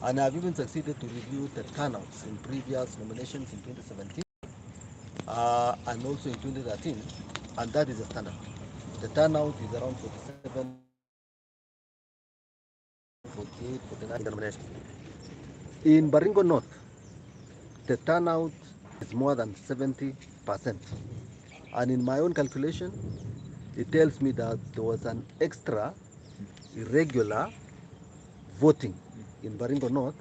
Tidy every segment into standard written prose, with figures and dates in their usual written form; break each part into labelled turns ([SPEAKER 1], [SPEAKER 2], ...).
[SPEAKER 1] And I've even succeeded to review the turnouts in previous nominations in 2017 and also in 2013, and that is a standard. The turnout is around 47, 48, 49 nominations. In Baringo North, the turnout is more than 70%. And in my own calculation, it tells me that there was an extra irregular voting in Baringo North,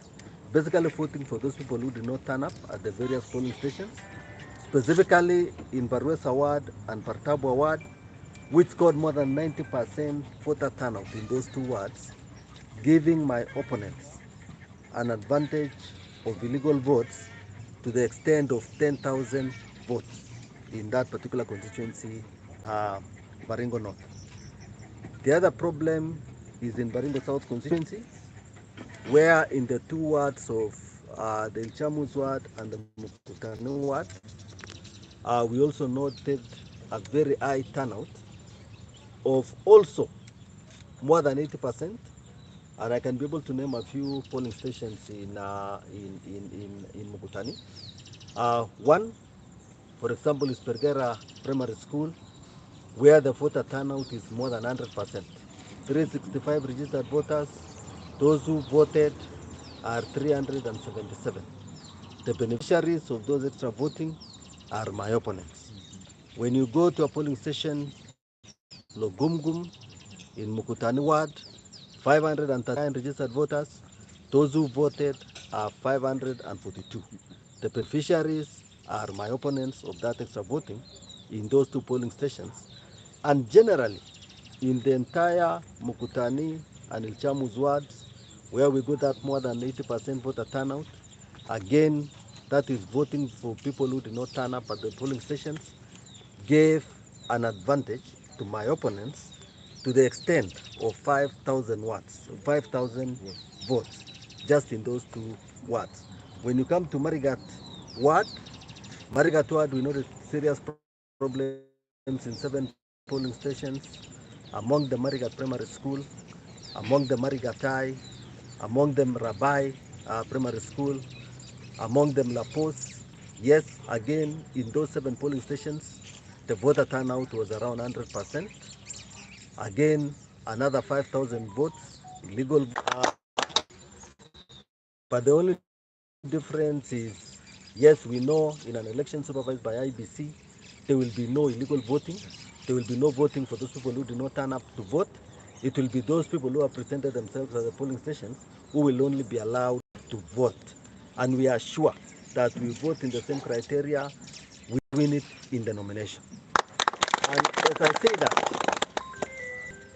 [SPEAKER 1] basically voting for those people who did not turn up at the various polling stations, specifically in Barwesa Ward and Partabwa Ward, which scored more than 90% voter turnout in those two wards, giving my opponents an advantage of illegal votes to the extent of 10,000 votes in that particular constituency, Baringo North. The other problem is in Baringo South constituency, where in the two wards of the Ilchamus ward and the Mukutani ward, we also noted a very high turnout of also more than 80%, and I can be able to name a few polling stations in Mukutani. One, for example, is Pergera Primary School, where the voter turnout is more than 100%. 365 registered voters. Those who voted are 377. The beneficiaries of those extra voting are my opponents. When you go to a polling station, Logumgum, in Mukutani Ward, 539 registered voters. Those who voted are 542. The beneficiaries are my opponents of that extra voting in those two polling stations. And generally, in the entire Mukutani and Ilchamus wards, where we got that more than 80% voter turnout, again, that is voting for people who did not turn up at the polling stations, gave an advantage to my opponents to the extent of 5,000 votes, just in those two wards. When you come to Marigat ward, we noticed serious problems in 7 polling stations, among the Marigat Primary School, among the Marigatai, among them Rabai Primary School, among them La Pos. Yes, again, in those 7 polling stations, the voter turnout was around 100%. Again, another 5,000 votes, illegal. But the only difference is, yes, we know in an election supervised by IBC, there will be no illegal voting. There will be no voting for those people who do not turn up to vote. It will be those people who have presented themselves at the polling stations who will only be allowed to vote. And we are sure that we vote in the same criteria, we win it in the nomination. And as I say that,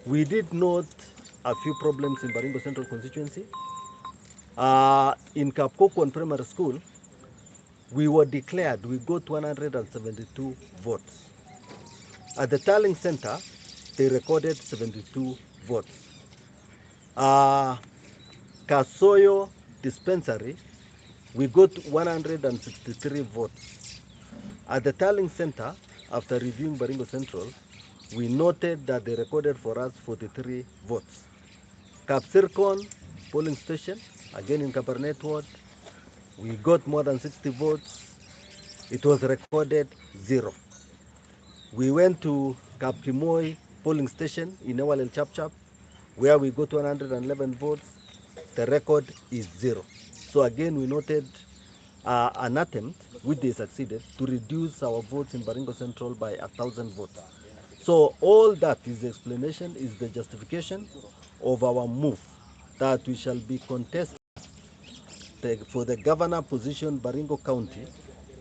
[SPEAKER 1] we did note a few problems in Baringo Central constituency. In Kapkokon Primary School, we were declared, we got 172 votes. At the tallying center, they recorded 72 votes. Kasoyo Dispensary, we got 163 votes. At the tallying center, after reviewing Baringo Central, we noted that they recorded for us 43 votes. Kapsirkon polling station, again in Kabarnet Ward, we got more than 60 votes. It was recorded 0. We went to Kapkimoi polling station in Ewalel Chapchap, where we got 111 votes. The record is 0. So again, we noted an attempt, which they succeeded, to reduce our votes in Baringo Central by 1,000 votes. So all that is the explanation, is the justification of our move that we shall be contesting for the governor position Baringo County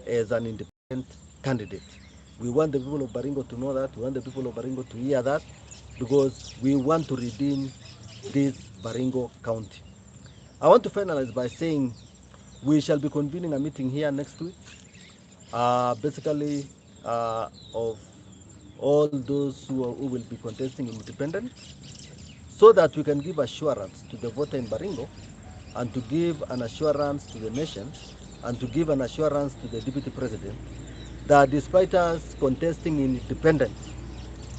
[SPEAKER 1] as an independent candidate. We want the people of Baringo to know that, we want the people of Baringo to hear that, because we want to redeem this Baringo County. I want to finalize by saying we shall be convening a meeting here next week, basically of all those who will be contesting independent, so that we can give assurance to the voter in Baringo, and to give an assurance to the nation, and to give an assurance to the Deputy President that despite us contesting in independent,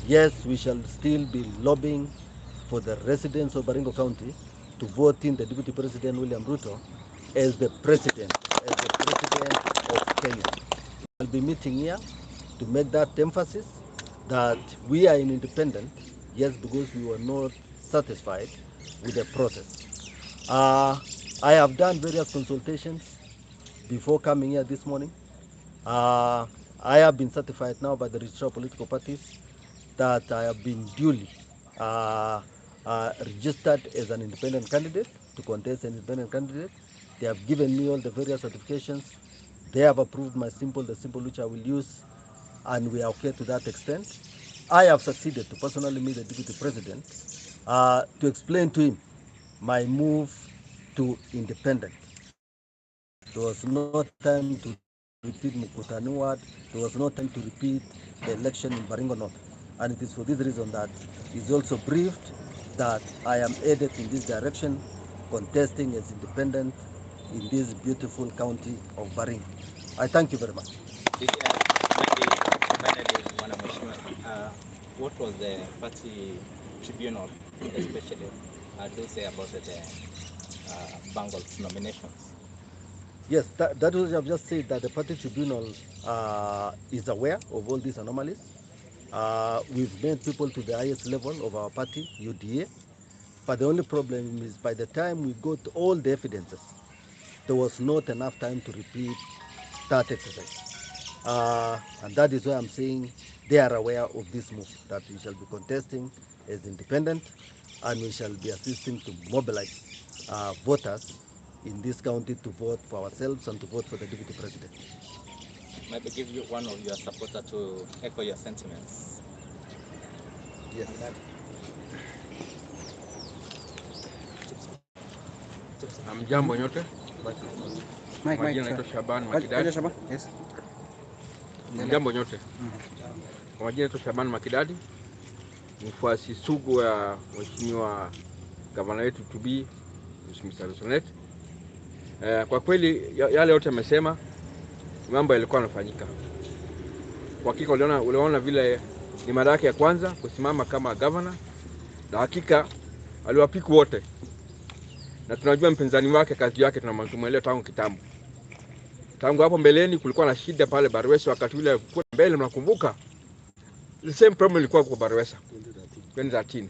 [SPEAKER 1] yes, we shall still be lobbying for the residents of Baringo County to vote in the Deputy President William Ruto as the president of Kenya. We'll be meeting here to make that emphasis that we are independent, yes, because we were not satisfied with the process. I have done various consultations before coming here this morning. I have been certified now by the registrar of political parties that I have been duly registered as an independent candidate to contest an independent candidate. They have given me all the various certifications. They have approved the symbol which I will use, and we are okay to that extent. I have succeeded to personally meet the Deputy President to explain to him my move to independent. There was no time to repeat Mkutano Ward. There was no time to repeat the election in Baringo North. And it is for this reason that he's also briefed that I am headed in this direction, contesting as independent in this beautiful county of Baringo. I thank you very much.
[SPEAKER 2] What was the party tribunal, especially they say about the Bangles nominations?
[SPEAKER 1] Yes, that was, I've just said that the party tribunal is aware of all these anomalies. We've made people to the highest level of our party, UDA, but the only problem is by the time we got all the evidences, there was not enough time to repeat that exercise. And that is why I'm saying they are aware of this move, that we shall be contesting as independent, and we shall be assisting to mobilize voters in this county to vote for ourselves and to vote for the Deputy President.
[SPEAKER 2] Maybe give you one of your supporters to echo your sentiments.
[SPEAKER 1] Yes.
[SPEAKER 3] Mjambo nyote. Majina naitwa Shaban Makidadi.
[SPEAKER 4] Yes.
[SPEAKER 3] Mjambo nyote. Kwa majina naitwa Shaban Makidadi. Mfuasi sugu wa mheshimiwa gavana wetu tubi Mr. Lesonet. Kwa kweli yale yote amesema mambo yalikuwa yanafanyika. Kwa hakika uliona vile ni mara yake ya kwanza kusimama kama gavana, na hakika aliwapiku wote. Na tunajua mpinzani wake kazi yake tunamwelewa tangu kitambo. Tangu hapo mbeleni kulikuwa na shida pale Barwesa wakati ule kwa mbele, mnakumbuka? The same problem ilikuwa kwa Barwesa 2013.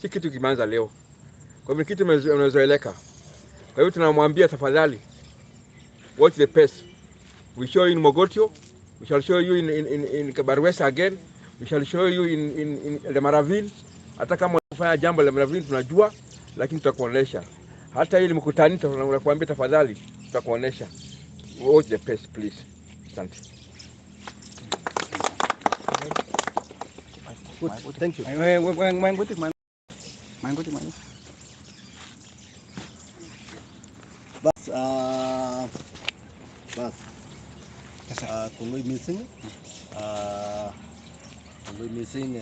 [SPEAKER 3] Si kitu kimeanza leo. Kwa hivyo kitu unazoeleka. Kwa hivyo tunamwambia tafadhali, watch the pace. We show you in Mogotio, we shall show you in Barwesa again, we shall show you in the Maraville. Hata kama unafanya jambo la Maraville tunajua, lakini tutakuonesha. Hata ile mkutani tunakuambia tafadhali, tutakuonesha. Watch the pace please. Asante.
[SPEAKER 1] Good. Thank you. Bas, kung may missing